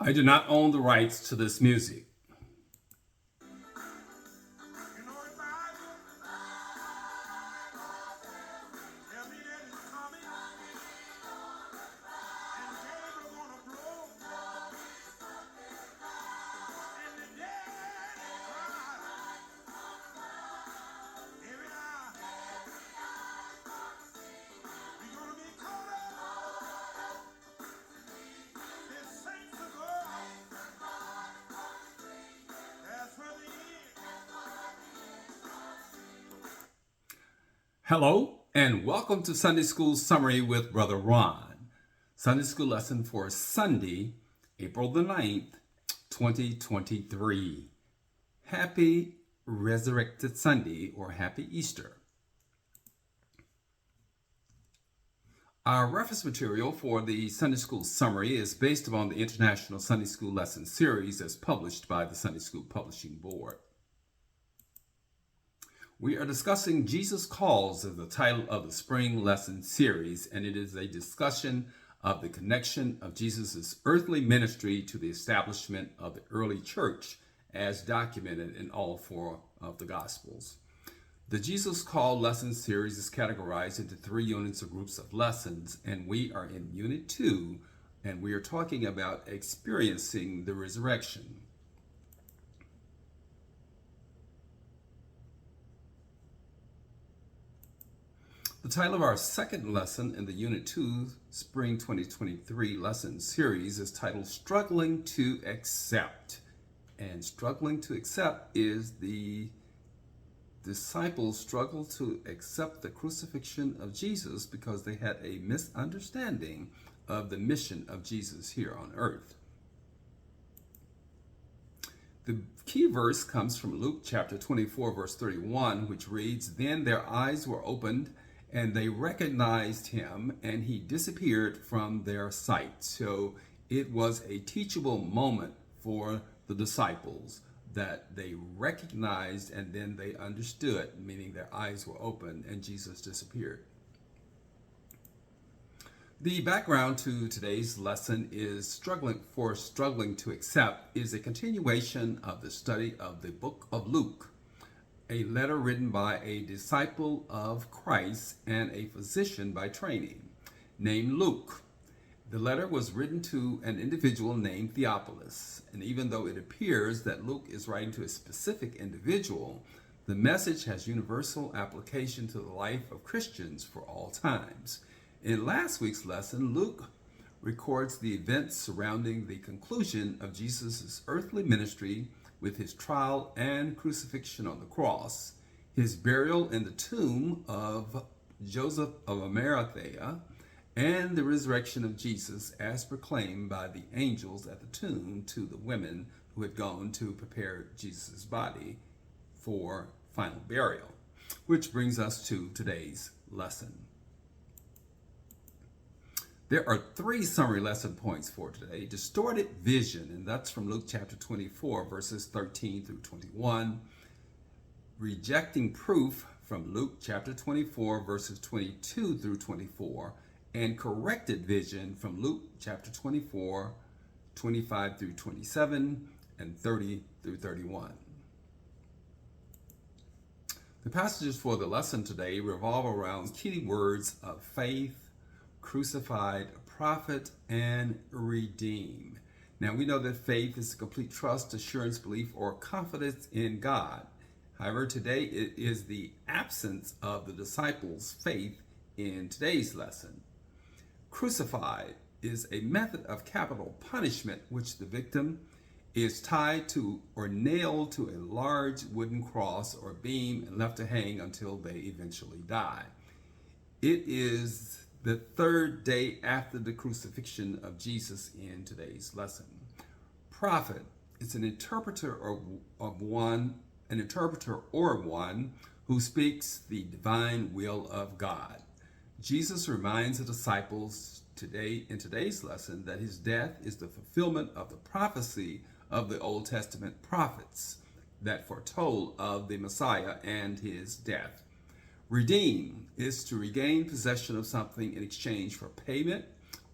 I do not own the rights to this music. You know the Bible tell me that he's coming and Gabriel gonna blow and the dead cry every eye. We gonna be caught up. His saints are going. That's where the end. Hello, and welcome to Sunday School Summary with Brother Ron. Sunday School lesson for Sunday, April the 9th, 2023. Happy Resurrected Sunday or Happy Easter. Our reference material for the Sunday School Summary is based upon the International Sunday School Lesson Series as published by the Sunday School Publishing Board. We are discussing Jesus Calls as the title of the Spring Lesson Series, and it is a discussion of the connection of Jesus' earthly ministry to the establishment of the early church as documented in all four of the Gospels. The Jesus Call lesson series is categorized into 3 units or groups of lessons, and we are in Unit 2, and we are talking about experiencing the resurrection. The title of our second lesson in the Unit 2 Spring 2023 lesson series is titled Struggling to Accept. And struggling to accept is the disciples struggled to accept the crucifixion of Jesus because they had a misunderstanding of the mission of Jesus here on earth. The key verse comes from Luke chapter 24, verse 31, which reads, "Then their eyes were opened, and they recognized him, and he disappeared from their sight." So it was a teachable moment for the disciples that they recognized and then they understood, meaning their eyes were open and Jesus disappeared. The background to today's lesson is struggling to accept is a continuation of the study of the book of Luke, a letter written by a disciple of Christ and a physician by training named Luke. The letter was written to an individual named Theophilus, and even though it appears that Luke is writing to a specific individual, the message has universal application to the life of Christians for all times. In last week's lesson, Luke records the events surrounding the conclusion of Jesus' earthly ministry with his trial and crucifixion on the cross, his burial in the tomb of Joseph of Arimathea, and the resurrection of Jesus as proclaimed by the angels at the tomb to the women who had gone to prepare Jesus' body for final burial. Which brings us to today's lesson. There are 3 summary lesson points for today. Distorted vision, and that's from Luke chapter 24, verses 13 through 21. Rejecting proof from Luke chapter 24, verses 22 through 24. And corrected vision from Luke chapter 24, 25 through 27, and 30 through 31. The passages for the lesson today revolve around key words of faith, crucified, prophet, and redeem. Now we know that faith is a complete trust, assurance, belief, or confidence in God. However, today it is the absence of the disciples' faith in today's lesson. Crucified is a method of capital punishment which the victim is tied to or nailed to a large wooden cross or beam and left to hang until they eventually die. It is the 3rd day after the crucifixion of Jesus in today's lesson. Prophet is an interpreter or one who speaks the divine will of God. Jesus reminds the disciples in today's lesson that his death is the fulfillment of the prophecy of the Old Testament prophets that foretold of the Messiah and his death. Redeem is to regain possession of something in exchange for payment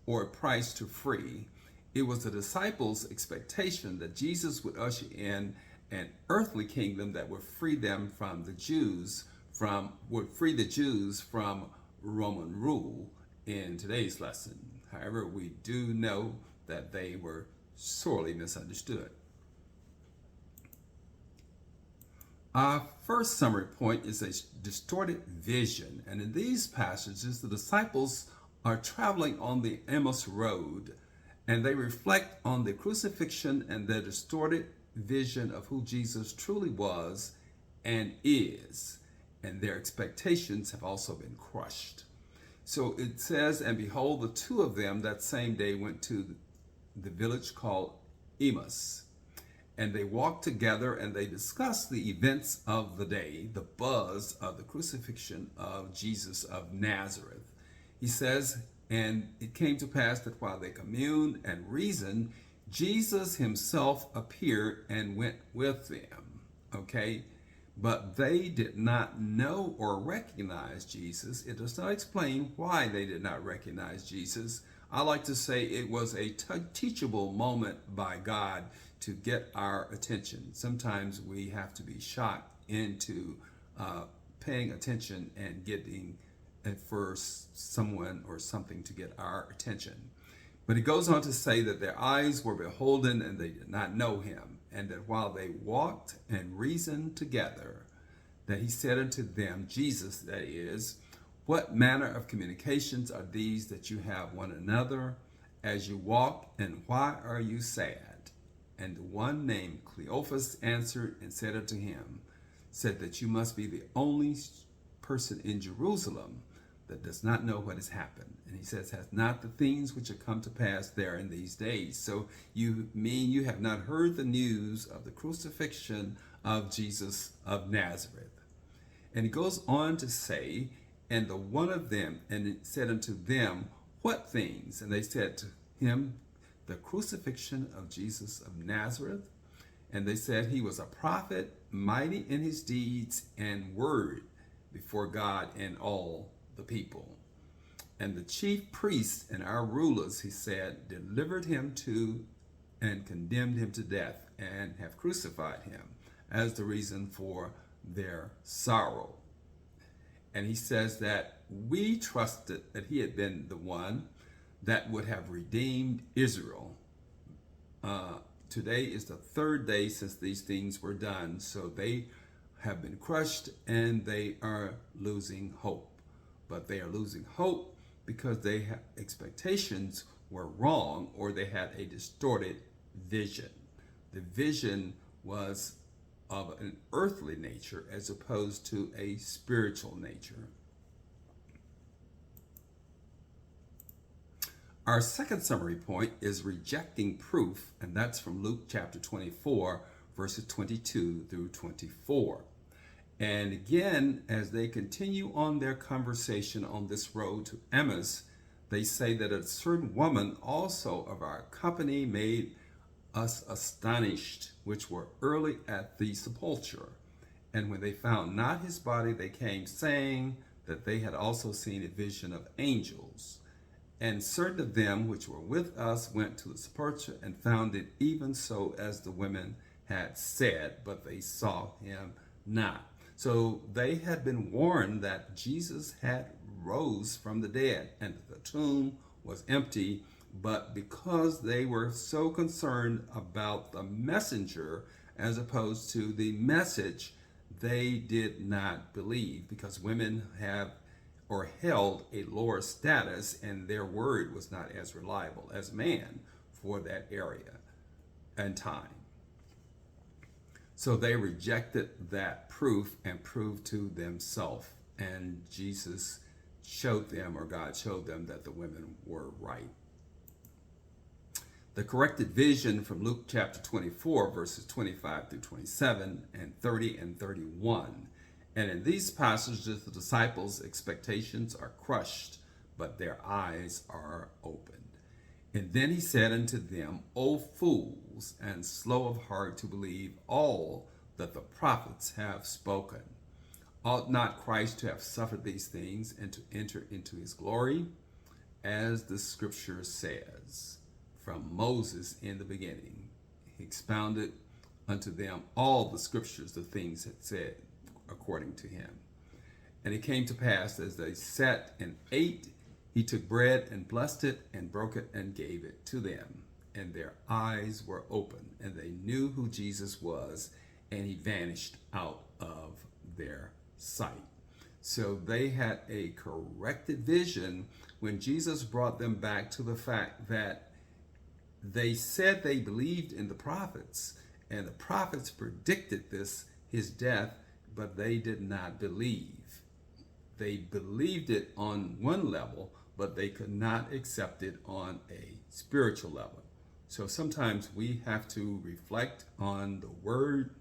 or a price to free. It was the disciples' expectation that Jesus would usher in an earthly kingdom that would free them from the Jews, would free the Jews from Roman rule in today's lesson. However, we do know that they were sorely misunderstood. Our first summary point is a distorted vision. And in these passages, the disciples are traveling on the Emmaus Road, and they reflect on the crucifixion and their distorted vision of who Jesus truly was and is. And their expectations have also been crushed. So it says, and behold, the two of them that same day went to the village called Emmaus. And they walked together and they discussed the events of the day, the buzz of the crucifixion of Jesus of Nazareth. He says, and it came to pass that while they communed and reasoned, Jesus himself appeared and went with them. Okay? But they did not know or recognize Jesus. It does not explain why they did not recognize Jesus. I like to say it was a teachable moment by God to get our attention. Sometimes we have to be shot into paying attention and getting for someone or something to get our attention. But he goes on to say that their eyes were beholden and they did not know him, and that while they walked and reasoned together, that he said unto them, Jesus that is, what manner of communications are these that you have one another as you walk, and why are you sad? And the one named Cleophas answered and said unto him, said that you must be the only person in Jerusalem that does not know what has happened. And he says, has not the things which have come to pass there in these days. So you mean you have not heard the news of the crucifixion of Jesus of Nazareth. And he goes on to say, and the one of them, and it said unto them, what things? And they said to him, the crucifixion of Jesus of Nazareth. And they said he was a prophet, mighty in his deeds and word before God and all the people. And the chief priests and our rulers, he said, delivered him to and condemned him to death and have crucified him as the reason for their sorrow. And he says that we trusted that he had been the one that would have redeemed Israel. Today is the third day since these things were done. So they have been crushed and they are losing hope. But they are losing hope because their expectations were wrong, or they had a distorted vision. The vision was of an earthly nature as opposed to a spiritual nature. Our second summary point is rejecting proof, and that's from Luke chapter 24, verses 22 through 24. And again, as they continue on their conversation on this road to Emmaus, they say that a certain woman also of our company made us astonished, which were early at the sepulchre. And when they found not his body, they came saying that they had also seen a vision of angels. And certain of them which were with us went to the sepulchre and found it even so as the women had said, but they saw him not. So they had been warned that Jesus had rose from the dead and the tomb was empty, but because they were so concerned about the messenger as opposed to the message, they did not believe, because women have or held a lower status and their word was not as reliable as man for that area and time. So they rejected that proof and proved to themselves, and Jesus showed them, or God showed them, that the women were right. The corrected vision from Luke chapter 24, verses 25 through 27 and 30 and 31. And in these passages, the disciples' expectations are crushed, but their eyes are opened. And then he said unto them, O fools, and slow of heart to believe all that the prophets have spoken. Ought not Christ to have suffered these things and to enter into his glory? As the scripture says, from Moses in the beginning. He expounded unto them all the scriptures, the things that said according to him. And it came to pass, as they sat and ate, he took bread and blessed it and broke it and gave it to them. And their eyes were opened, and they knew who Jesus was, and he vanished out of their sight. So they had a corrected vision when Jesus brought them back to the fact that they said they believed in the prophets, and the prophets predicted his death, but they did not believe. They believed it on one level, but they could not accept it on a spiritual level. So sometimes we have to reflect on the word,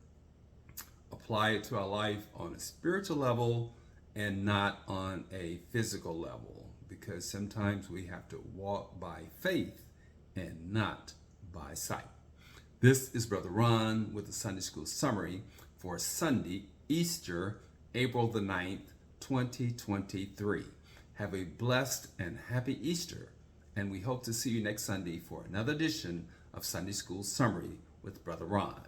apply it to our life on a spiritual level and not on a physical level, because sometimes we have to walk by faith and not by sight. This is Brother Ron with the Sunday School Summary for Sunday, Easter, April the 9th, 2023. Have a blessed and happy Easter, and we hope to see you next Sunday for another edition of Sunday School Summary with Brother Ron.